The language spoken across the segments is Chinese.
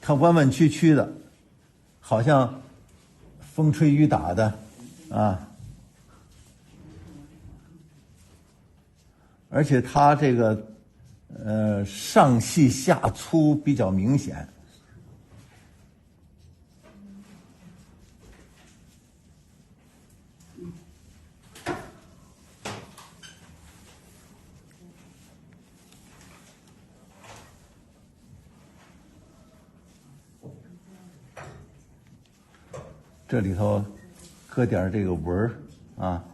它彎彎曲曲的，好像風吹雨打的啊。而且它这个上细下粗比较明显。这里头搁点这个纹儿啊，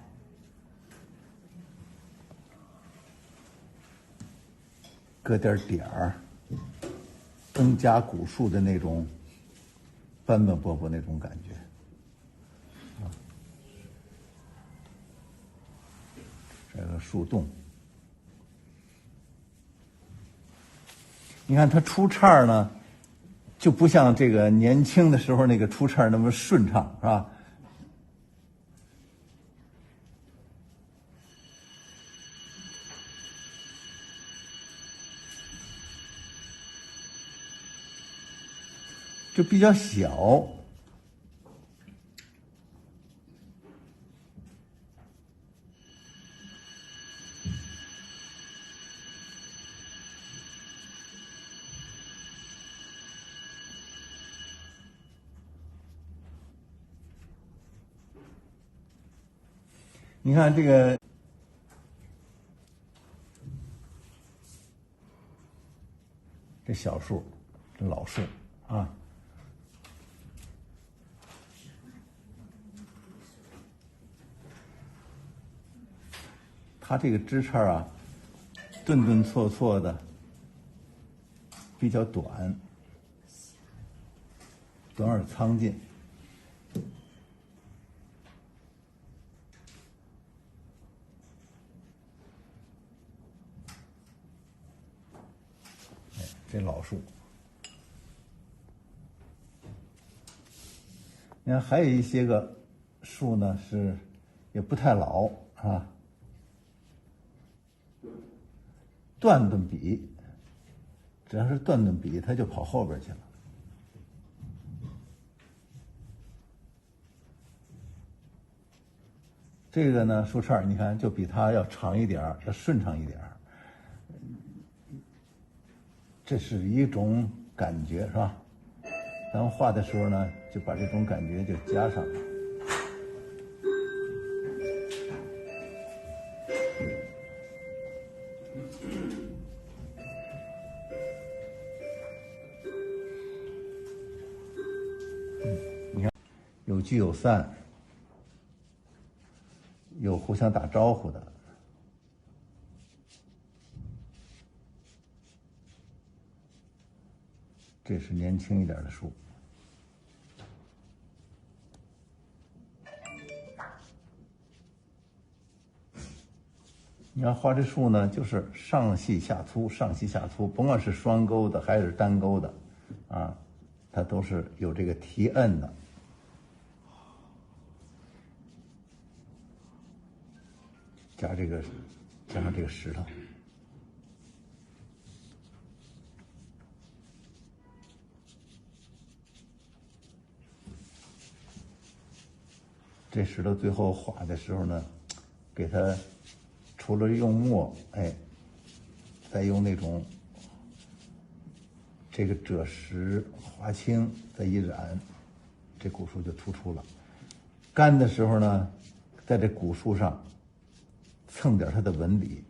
搁点点儿，增加古树的那种斑斑驳驳那种感觉。这个树洞，你看它出叉呢，就不像这个年轻的时候那个出叉那么順暢，是吧？就比较小。你看这个，这小树，这老树啊，它这个枝杈啊，顿顿挫挫的，比较短，短而苍劲。这老树，你看还有一些个树呢是也不太老啊，断断笔，只要是断断笔，它就跑后边去了。这个呢树杈，你看就比它要长一点儿，要順暢一点兒。這是一種感覺，是吧？咱們畫的時候呢，就把這種感覺就加上了。你看，有聚有散，有互相打招呼的。這是年輕一點的樹。你要畫這樹呢，就是上細下粗，上細下粗，甭管是雙鈎的還是單鈎的，啊，它都是有這個提摁的。加上這個石頭。這石頭最後畫的時候呢，給它除了用墨，哎，再用那種這個赭石花青再一染，這古樹就突出了。乾的時候呢，在這古樹上蹭點它的紋理。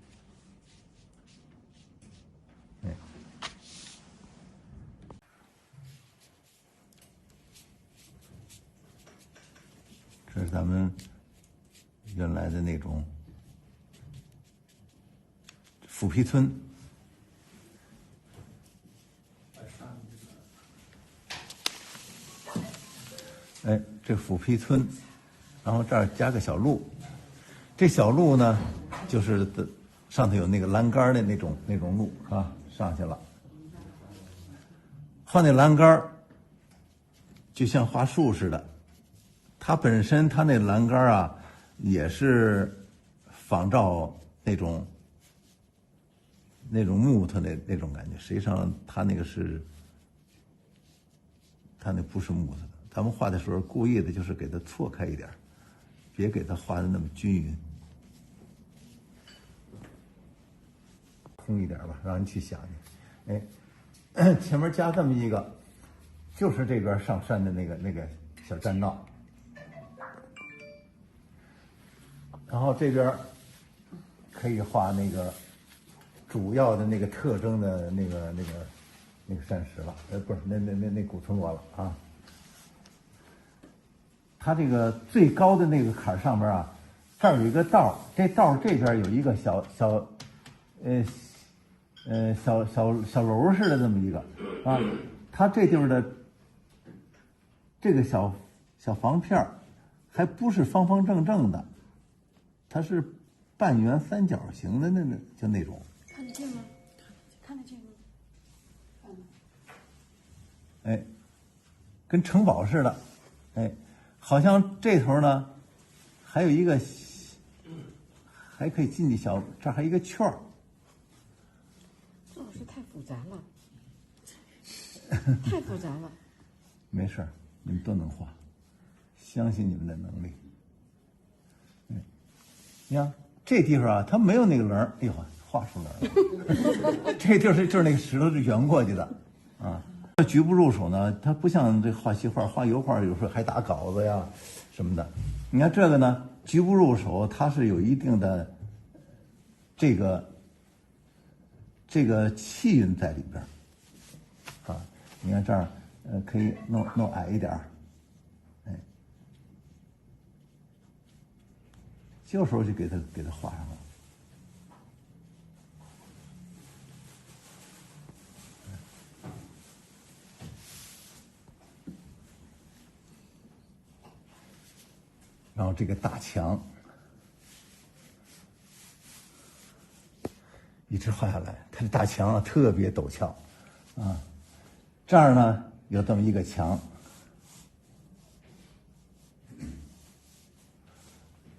這是咱們原來的那種腐皮村。哎，這腐皮村，然後這兒加個小路，這小路呢，就是上頭有那個欄杆的那種路啊，上去了。畫那欄杆就像畫樹似的。它本身它那欄杆啊，也是仿照那種木頭那種感覺，實際上它那個是它那不是木頭的。咱們畫的時候故意的就是給它錯開一點，別給它畫的那麼均勻。空一點吧，讓人去想去。哎，前面加這麼一個，就是這邊上山的那個小栈道。然後這邊可以畫那个主要的那个特征的那个山石了，不是那古村落了啊。它这个最高的那个坎上面啊，这儿有一个道，这道这邊有一個小樓似的這麼一個啊，它這地方的這個小房片還不是方方正正的，它是半圓三角形的就那種。看得見嗎？看得見嗎？哎，跟城堡似的，哎，好像這頭呢還有一個還可以進去小，這兒還有一個圈兒。這老師太複雜了，太複雜了。沒事，你們都能畫，相信你們的能力。你看這地方啊，它沒有那個稜兒，哎呦，畫出來了。這地方就是那個石頭是圓過去的啊。局部入手呢，它不像這畫西畫、畫油畫，有時候還打稿子呀什麼的。你看這個呢，局部入手，它是有一定的這個氣韻在裡邊啊。你看這兒，可以弄矮一點，哎，這時候就給它畫上了。然後這個大牆一直畫下來，它的大牆啊特別陡峭啊。這兒呢有這麼一個牆，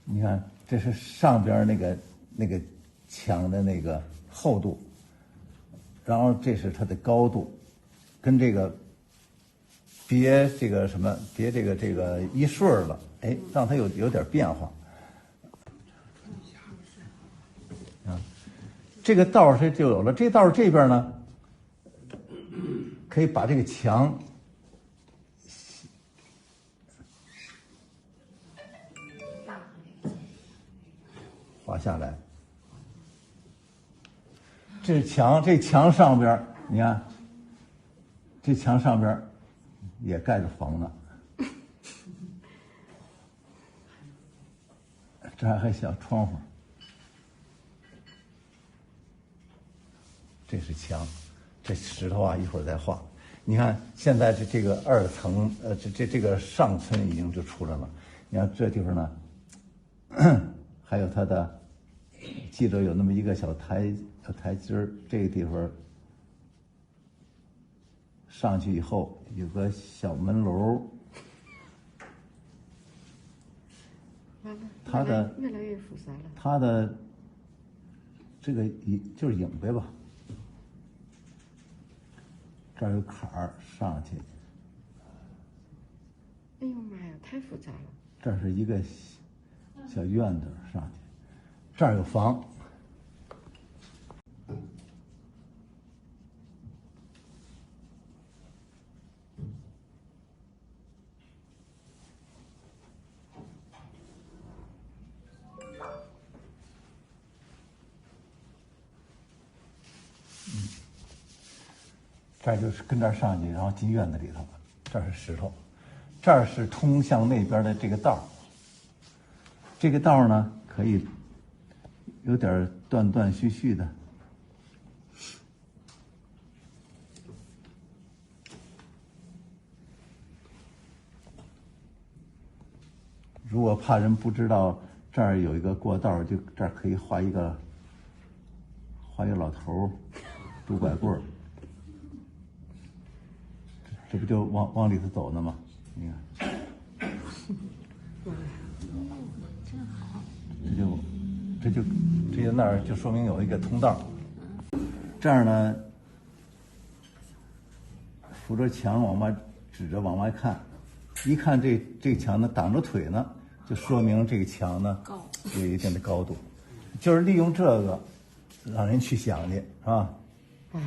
你看這是上邊那個牆的那個厚度，然後這是它的高度，跟這個別這個什麼，別這個一順了，哎，讓它有點變化。啊，這個道是就有了，這道這邊呢，可以把這個牆畫下來。這牆上邊，你看，這牆上邊也蓋着房呢。這還有小窗戶。這是牆，這石頭啊，一會兒再畫。你看現在這個二層，這個上村已經就出來了。你看這地方呢，還有它的，記着有那麼一個小台階，這個地方上去以後有個小門樓。它的越來越複雜了。它的這個就是影唄吧。這兒有坎兒上去。哎呦媽呀，太複雜了。這是一個小院子上去，這兒有房。這兒就是跟這兒上去，然後進院子裡頭了。這兒是石頭，這兒是通向那邊的這個道。這個道呢，可以有點斷斷續續的。如果怕人不知道這兒有一個過道，就這兒可以畫一個老頭拄拐棍兒。這不就往裡頭走呢嗎？你看，真好。這就那兒就說明有一個通道。這兒呢，扶着牆往外，指着往外看，一看这墙呢挡着腿呢，就说明这个墙呢有一定的高度，就是利用这个让人去想去，是吧？哎，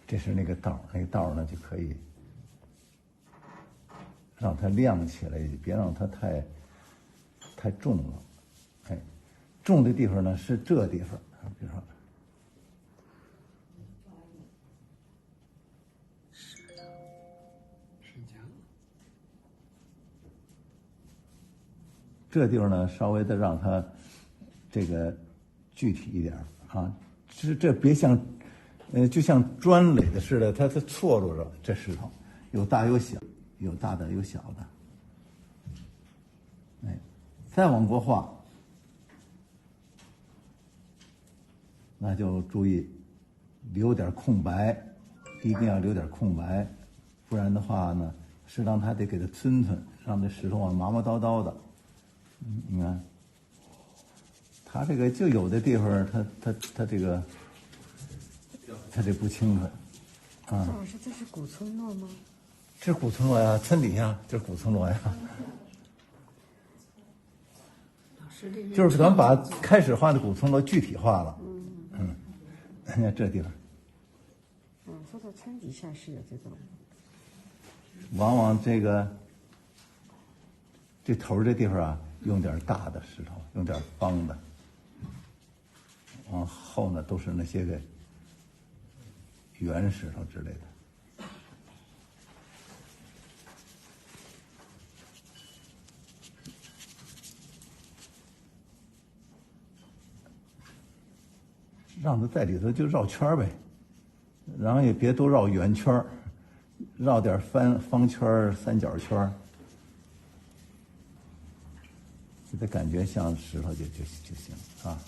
这是那个道，那个道呢就可以让它亮起来，别让它太重了。哎，重的地方呢是这地方，比如说这地方呢稍微的让它这个具体一点啊，这别像就像砖垒的似的，它错落着这石头，有大有小，有大的有小的。哎，再往过画，那就注意留点空白，一定要留点空白，不然的话呢，适当还得给它抻抻，让这石头啊麻麻叨叨的。你看，它这个就有的地方，它这个。他这不清楚，啊！赵老师，这是古村落吗？这是古村落呀，村底下这是古村落呀。就是咱们把开始画的古村落具体化了。你看这地方。说到村底下是有这种。往往这头这地方啊，用点大的石头，用点方的。往后呢，都是那些个。圆石头之类的，让它在里头就绕圈呗，然后也別都繞圓圈，繞點方圈、三角圈，给它感覺像石頭就行啊。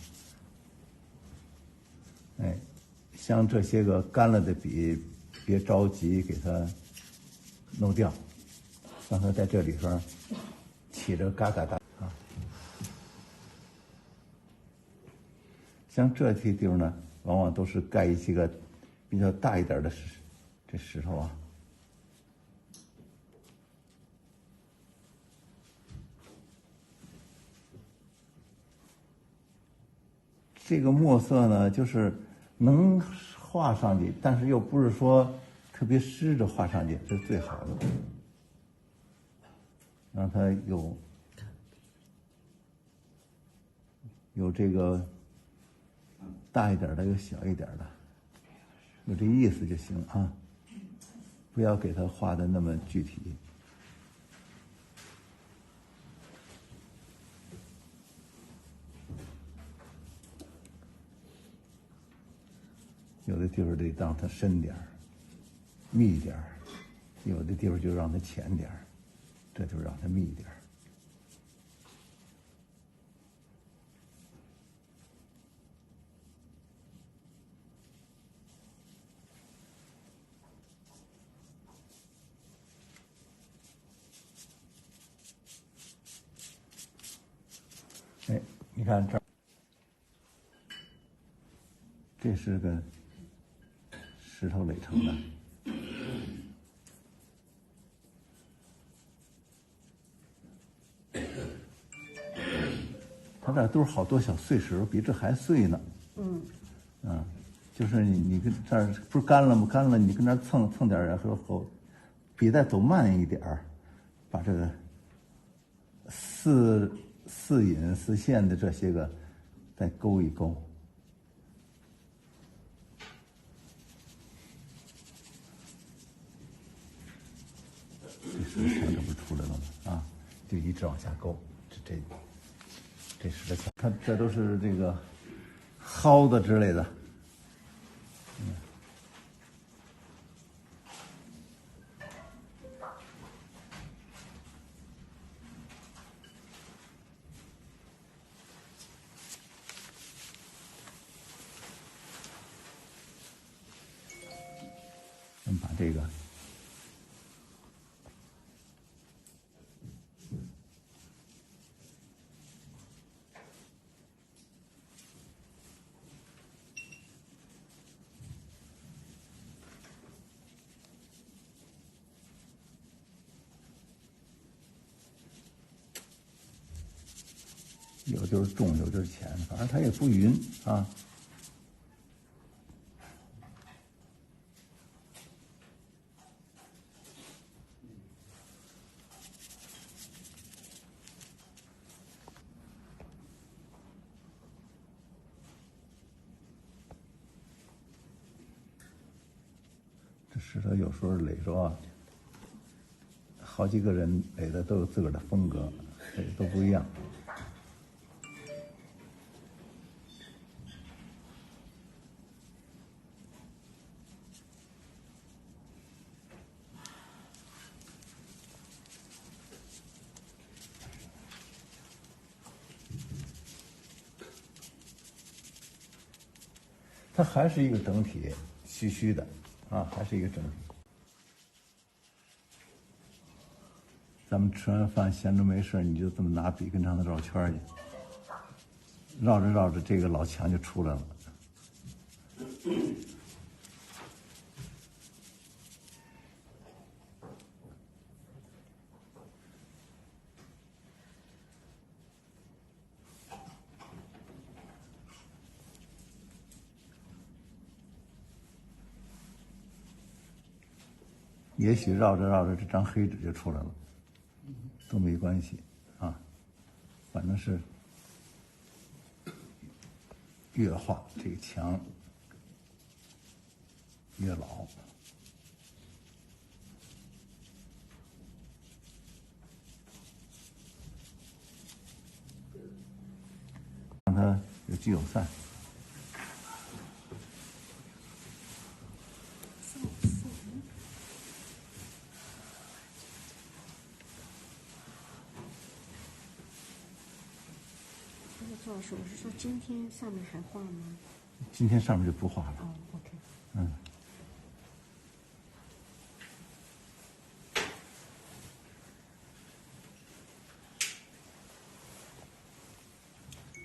哎。像這些個乾了的筆，別着急給它弄掉，讓它在這裡邊起着嘎嘎嘎啊。像這些地方呢，往往都是蓋一些個比較大一點的這石頭啊。這個墨色呢，就是。能畫上去，但是又不是說特別濕着畫上去，這是最好的。讓它有這個大一點的，有小一點的，有這意思就行啊，不要給它畫的那麼具體。有的地方得讓它深點兒、密點兒，有的地方就讓它淺點兒，這就讓它密點兒。哎，你看這兒，這是個。石頭壘成的，它這都是好多小碎石頭，比這還碎呢。就是你跟這兒不是乾了嗎？乾了，你跟這兒蹭點，然後比再走慢一點兒，把這個四隱四線的這些個再勾一勾。這牆這不出來了嗎？啊，就一直往下勾，這石頭牆，看這都是這個蒿子之類的。们把这个有就是重，有就是浅，反正它也不匀啊。这石头有时候垒着啊，好几个人垒的都有自个儿的风格，都不一样。它还是一个整体，虚虚的，啊，还是一个整体。咱们吃完饭闲着没事，你就这么拿笔跟上头繞圈去，繞着繞着，这个老墙就出来了。也许繞着繞着，这张黑紙就出来了，都没關係，啊，反正是越畫這個牆越老。讓它有聚有散。周老師，我是說今天上面還畫嗎？今天上面就不畫了。哦，OK。嗯。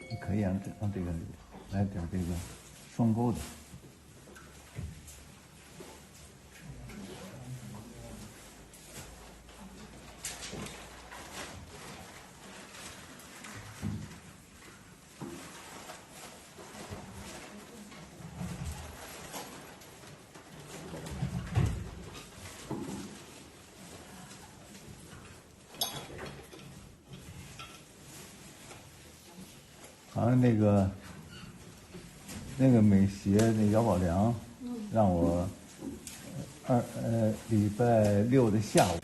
你可以讓這個來點這個雙鈎的。好像那個美協那姚寶良，讓我禮拜六的下午，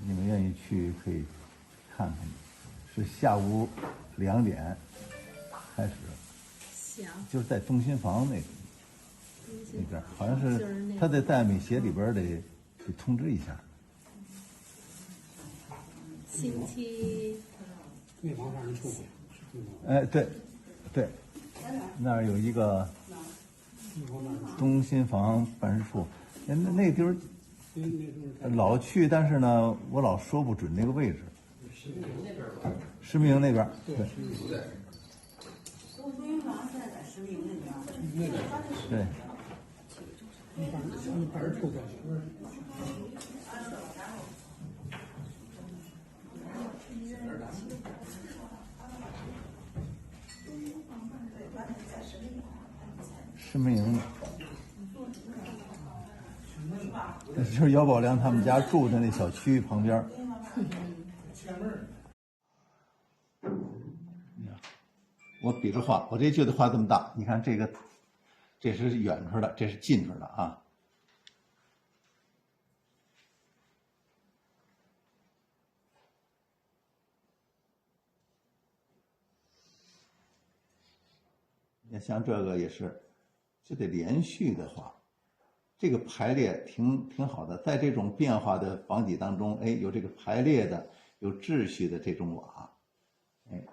你們願意去可以看看，是下午2點開始，行，就是在中心房那邊，好像是他在美協裡邊得通知一下。星期那房讓人住过。哎，对，对，那兒有一個中心房辦事處，那地兒老去，但是呢，我老說不準那個位置。石明那邊，對。中心房現在在石明那邊。對。辦事處在。石明，就是姚寶良他們家住的那小區旁邊。我比着畫，我這就得畫這麼大。你看這個，這是遠處的，這是近處的啊。你像這個也是，就得連續的畫，這個排列挺好的。在這種變化的房體當中，哎，有這個排列的、有秩序的這種瓦，哎，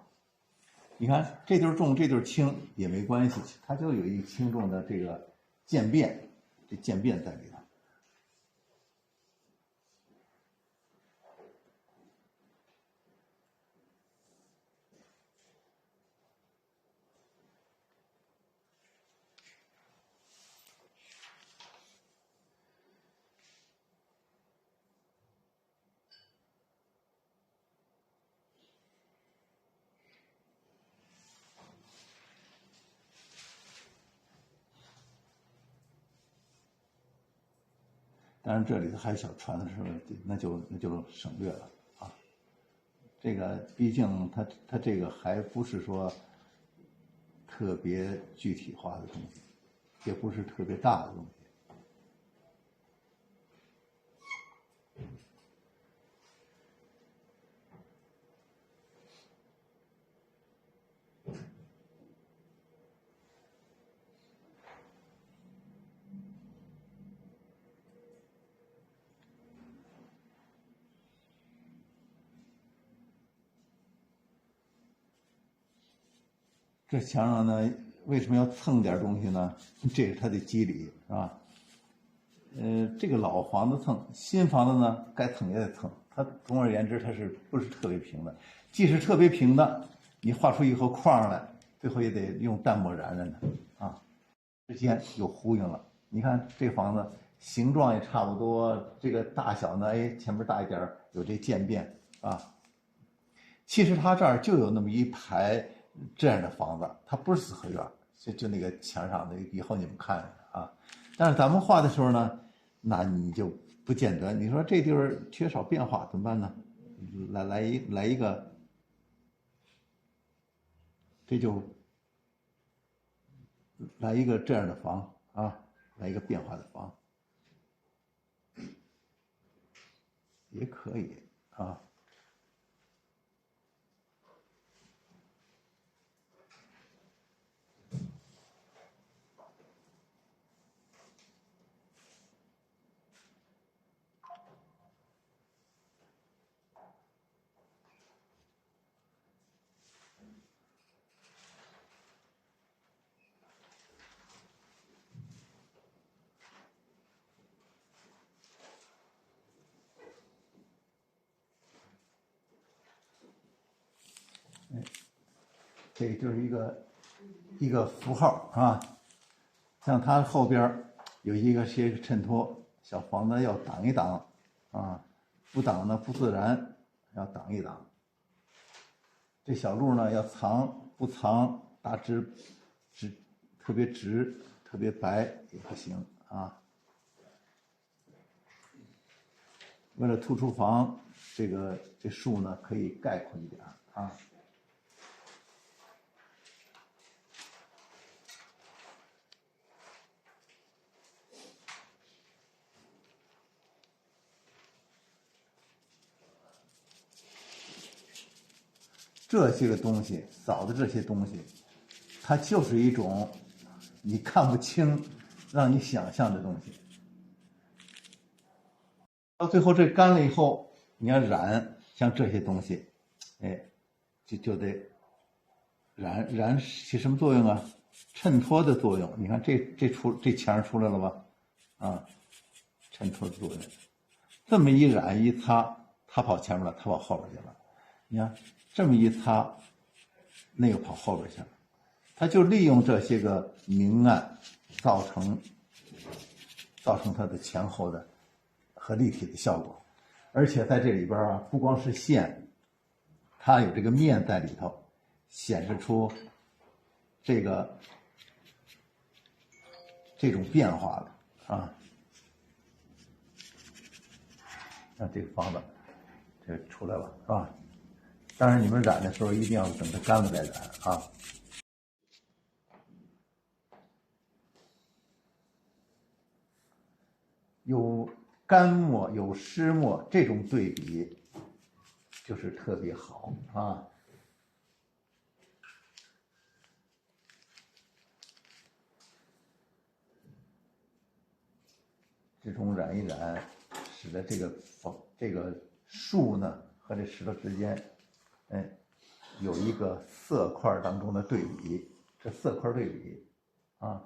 你看這就是重，這就是輕也沒關係，它就有一個輕重的這個漸變，這漸變在裡頭。当然，这里头还有小船的时候，那就省略了啊。这个畢竟它這個還不是說特別具體化的東西，也不是特別大的東西。這牆上呢，為什麼要蹭點東西呢？這是它的機理，是吧？這個老房子蹭，新房子呢，該蹭也得蹭。它總而言之，它是不是特別平的？即使特別平的，你畫出一個框來，最後也得用淡墨染染的啊。之間有呼應了。你看這房子形狀也差不多，這個大小呢，哎，前面大一點，有這漸變啊。其實它這兒就有那麼一排這樣的房子，它不是四合院，就那個牆上的，以後你們看啊。但是咱們畫的時候呢，那你就不見得。你說這地方缺少變化怎麼辦呢？來一個，這就來一個這樣的房啊，來一個變化的房，也可以啊。这就是一個符號啊，像它後邊有一個些襯托，小房子要擋一擋啊，不擋呢不自然，要擋一擋。這小路呢要藏不藏，大直特別直特別白也不行啊。為了突出房，這樹呢可以概括一點啊。這些個東西，掃的這些東西，它就是一種你看不清，讓你想象的東西。到最後這乾了以後，你要染，像這些東西，哎，就得染起什麼作用啊？襯托的作用。你看這牆出來了吧？啊，襯托的作用。這麼一染一擦，它跑前面了，它跑後邊去了。你看。這麼一擦，那個跑後邊去了，他就利用這些個明暗，造成它的前後的和立體的效果。而且在這裡邊啊，不光是線，它有這個面在裡頭，顯示出這種變化了啊。像這個房子，這出來了是吧？當然，你們染的時候一定要等它乾了再染啊。有乾墨有濕墨，這種對比就是特別好啊。這種染一染，使得這個樹呢和這石頭之間。哎，有一個色塊當中的對比，這色塊對比啊，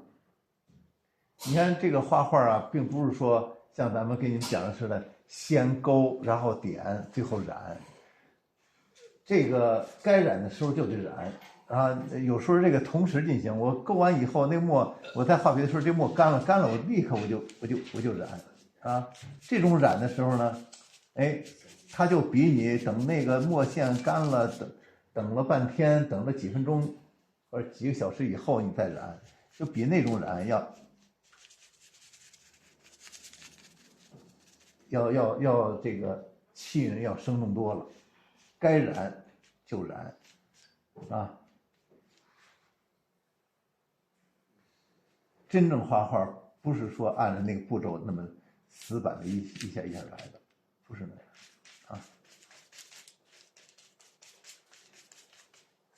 你看这個畫畫啊，並不是說像咱們跟你們講的似的，先勾然後點，最後染。這個該染的時候就得染啊，有時候這個同時進行。我勾完以後，那墨我在畫筆的時候，這墨乾了，我立刻我就染啊。這種染的時候呢，哎，它就比你等那個墨線乾了，等了半天，等了幾分鐘或者幾個小時以後你再染，就比那種染要這個气韵要生动多了。該染就染啊。真正畫畫不是說按照那個步驟那麼死板的一下一下來的，不是那樣啊。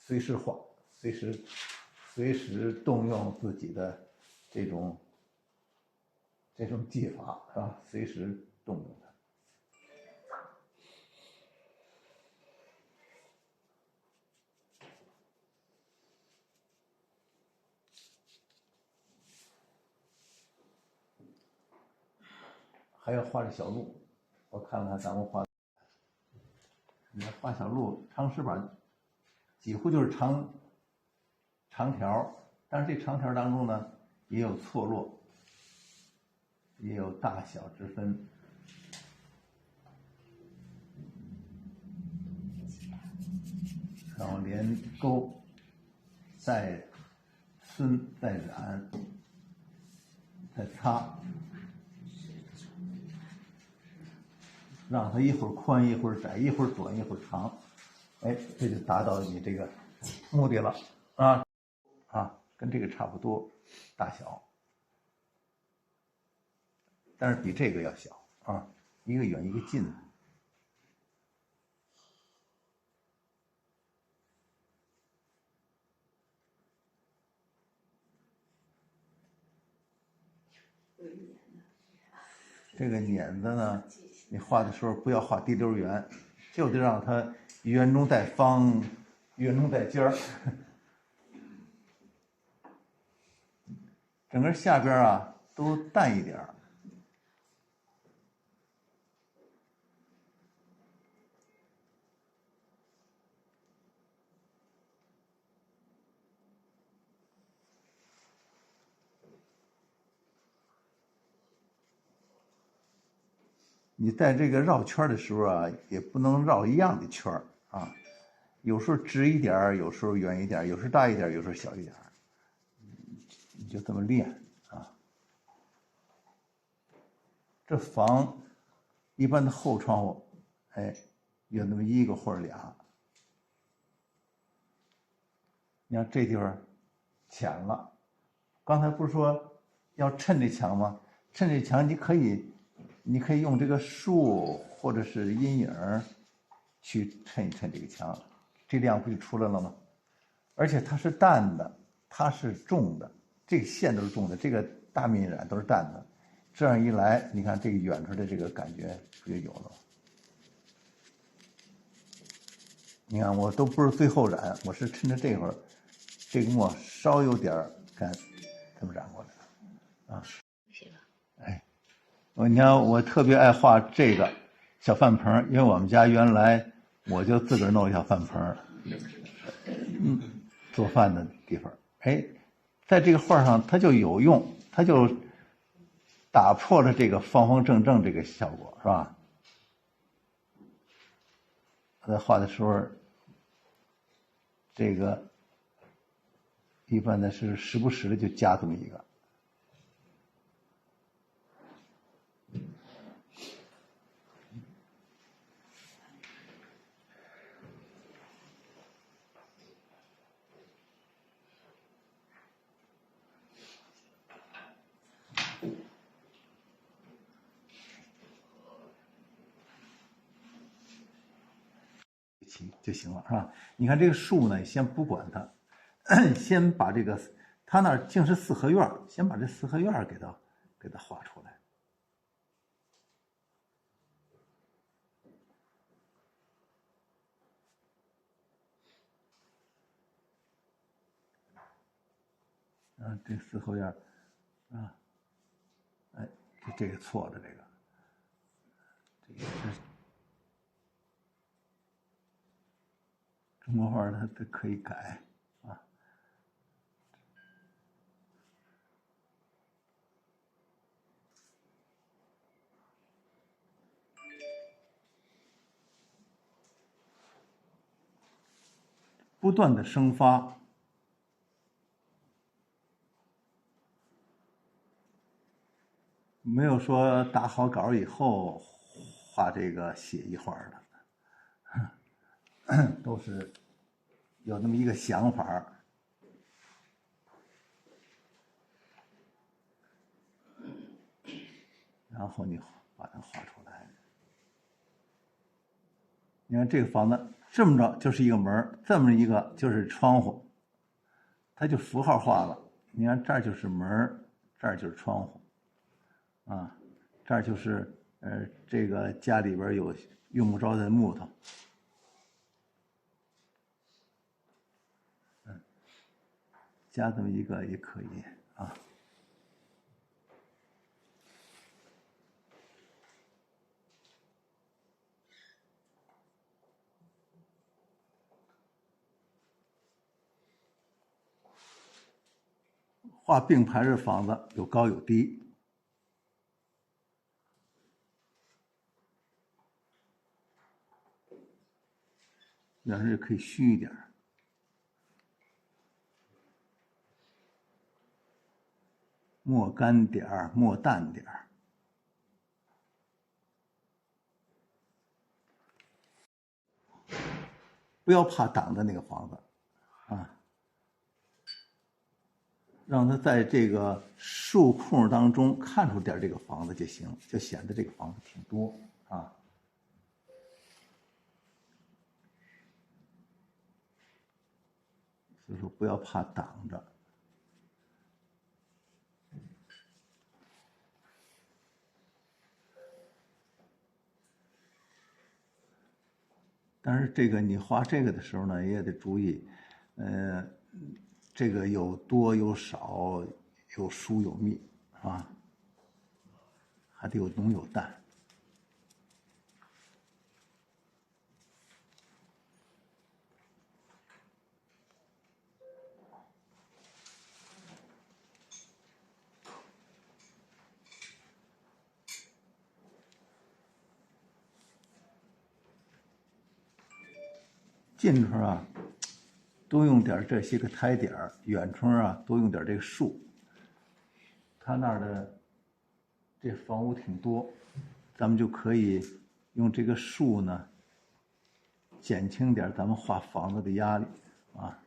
隨時畫，隨時動用自己的這種技法啊，隨時动用它。还要畫這小鹿，我看看咱們畫，你看畫小鹿長石板，幾乎就是長條，但是這長條當中呢，也有錯落，也有大小之分。然后连勾，再皴，再染，再擦。讓它一會兒寬一會兒窄，一會兒短一會兒長，哎，這就達到你這個目的了啊！跟這個差不多大小，但是比這個要小啊，一個遠一個近。这個碾子呢，你畫的時候不要畫滴溜圓，就得讓它圓中帶方，圓中帶尖兒。整個下邊啊都淡一點。你在這個繞圈的時候啊，也不能繞一樣的圈啊，有時候直一點，有時候圓一點，有時候大一點，有時候小一點，你就這麼練啊。這房一般的後窗戶，哎，有那麼一個或者倆。你看這地方淺了，剛才不是說要襯這牆嗎？襯這牆你可以用這個樹或者是陰影去襯一襯這個牆，這亮不就出來了嗎？而且它是淡的，它是重的，這個線都是重的，這個大面染都是淡的，這樣一來，你看這個遠處的這個感覺不就有了嗎？你看我都不是最後染，我是趁着這會兒，這個墨稍有點乾，這麼染過來啊。哎。你看，我特別愛畫這個小飯盆，因為我們家原來我就自個兒弄個小飯盆，做飯的地方。哎，在這個畫上它就有用，它就打破了這個方方正正這個效果，是吧？我在畫的時候，這個一般的是時不時的就加這麼一個。就行了，是吧？你看这個樹呢，先不管它，先把這個，它那兒竟是四合院，先把這四合院給它畫出來。这四合院啊，這個錯了，这个是中国畫它可以改啊。不斷的生發，沒有說打好稿以後畫這個寫意畫的，都是有那麼一個想法，然後你把它畫出來。你看這個房子這麼着就是一個門，這麼一個就是窗戶，它就符號化了。你看這兒就是門，這兒就是窗戶，啊，這兒就是這個家裡邊有用不着的木頭，加這麼一個也可以啊。畫並排的房子有高有低，有时候可以虛一點，墨乾點兒，墨淡點兒。不要怕擋着那個房子，啊。讓它在這個樹空當中看出點這個房子就行，就顯得這個房子挺多啊。所以說不要怕擋着。但是這個你畫這個的時候呢，也得注意，這個有多有少，有疏有密啊，還得有濃有淡。近處啊，多用點這些個苔點兒；遠處啊，多用點這個樹。他那兒的這房屋挺多，咱們就可以用這個樹呢，減輕點咱們畫房子的壓力啊。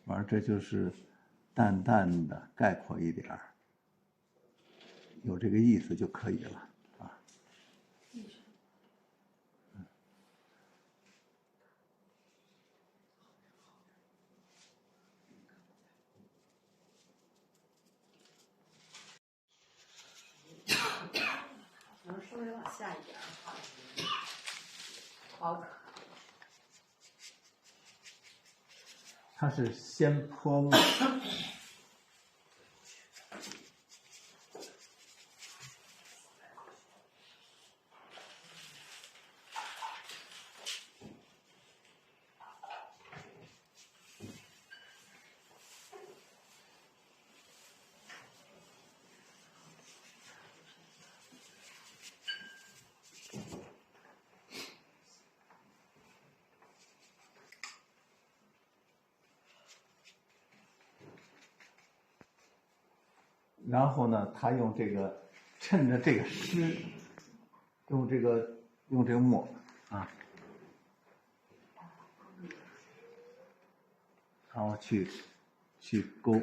完，這就是淡淡的概括一點兒，有這個意思就可以了啊。能稍微往下一点哈，好可。它是先泼墨，然後呢，他用这個，趁着這個濕，用這個墨啊，然後去勾。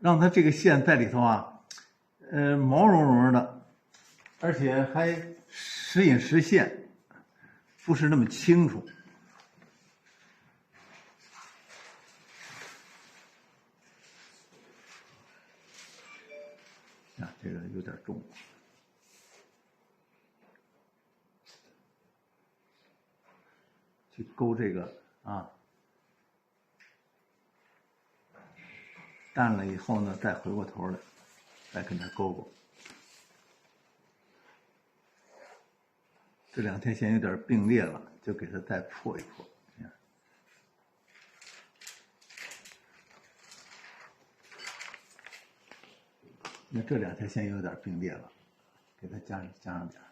讓它這個線在裡頭啊，毛茸茸的，而且還時隱時現，不是那麼清楚。啊，这个有点重。去勾这个啊，淡了以后呢，再回过头来，再跟它勾勾。这两条线有点并列了，就给它再破一破。这样，那这两条线有点并列了，给它加上点儿。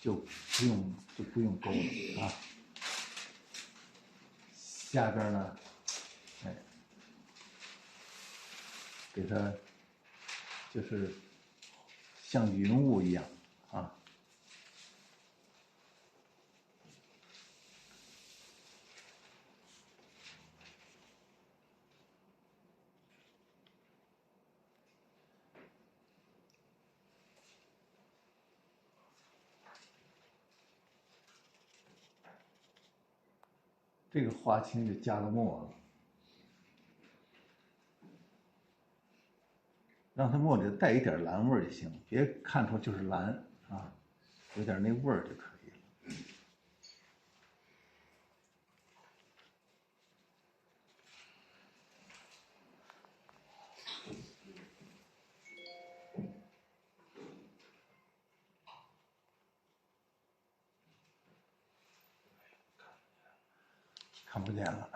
就不用勾了啊。下边呢，哎，给它就是像云雾一样啊。这个花青就加了墨了，让它墨里带一点蓝味儿就行，别看出就是蓝啊，有点那味儿就可以了。看不见了。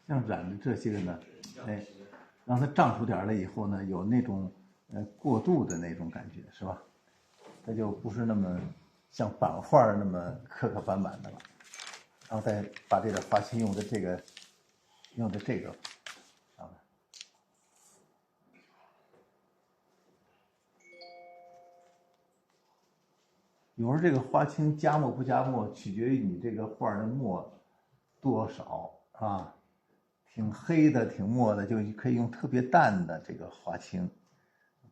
像染的这些个呢，哎，让它胀出点来以后呢，有那种过渡的那种感觉，是吧？它就不是那么像版画那么磕磕绊绊的了。然后再把这个花青用的这个上面。有时候这个花青加墨不加墨，取决于你这个画的墨多少啊。挺黑的、挺墨的，就可以用特別淡的这個花青，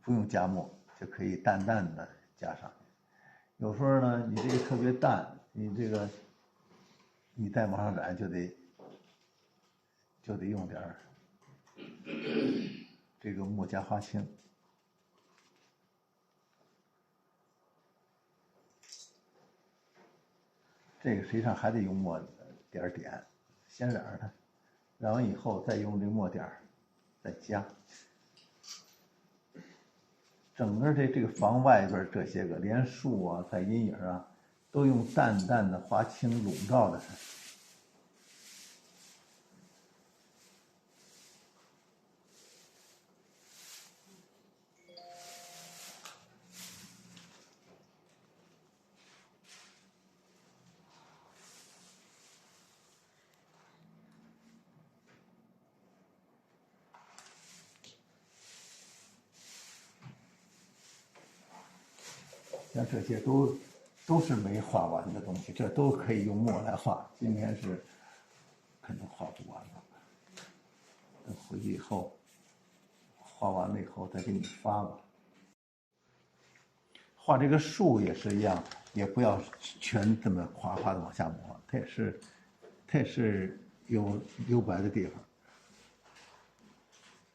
不用加墨，就可以淡淡的加上。有時候呢，你這個特別淡，你這個你再往上染就得用點這個墨加花青。這個實際上還得用墨點，先染上它。染完以後，再用這墨點再加。整個這個房外邊這些個，連樹啊、帶陰影啊，都用淡淡的花青籠罩着它。像這些都是沒畫完的東西，這都可以用墨來畫。今天是肯定畫不完了，等回去以後畫完了以後再給你發吧。畫這個樹也是一樣，也不要全這麼誇誇的往下抹，它也是有留白的地方，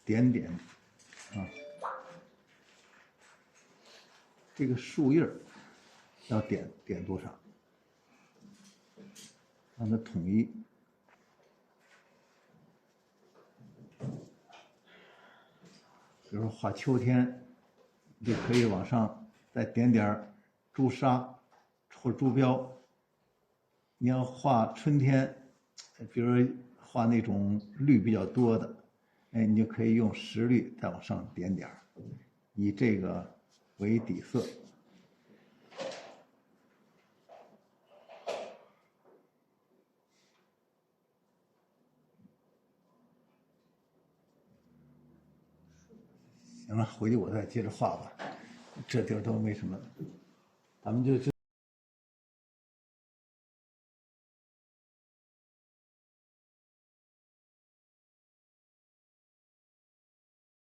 點點啊。這個樹葉要點多少，讓它統一。比如說畫秋天，你就可以往上再點點朱砂或朱標。你要畫春天，比如說畫那種綠比較多的，哎，你就可以用石綠再往上點點，以這個為底色。行了，回去我再接着畫吧。這地兒都沒什麼，咱們就。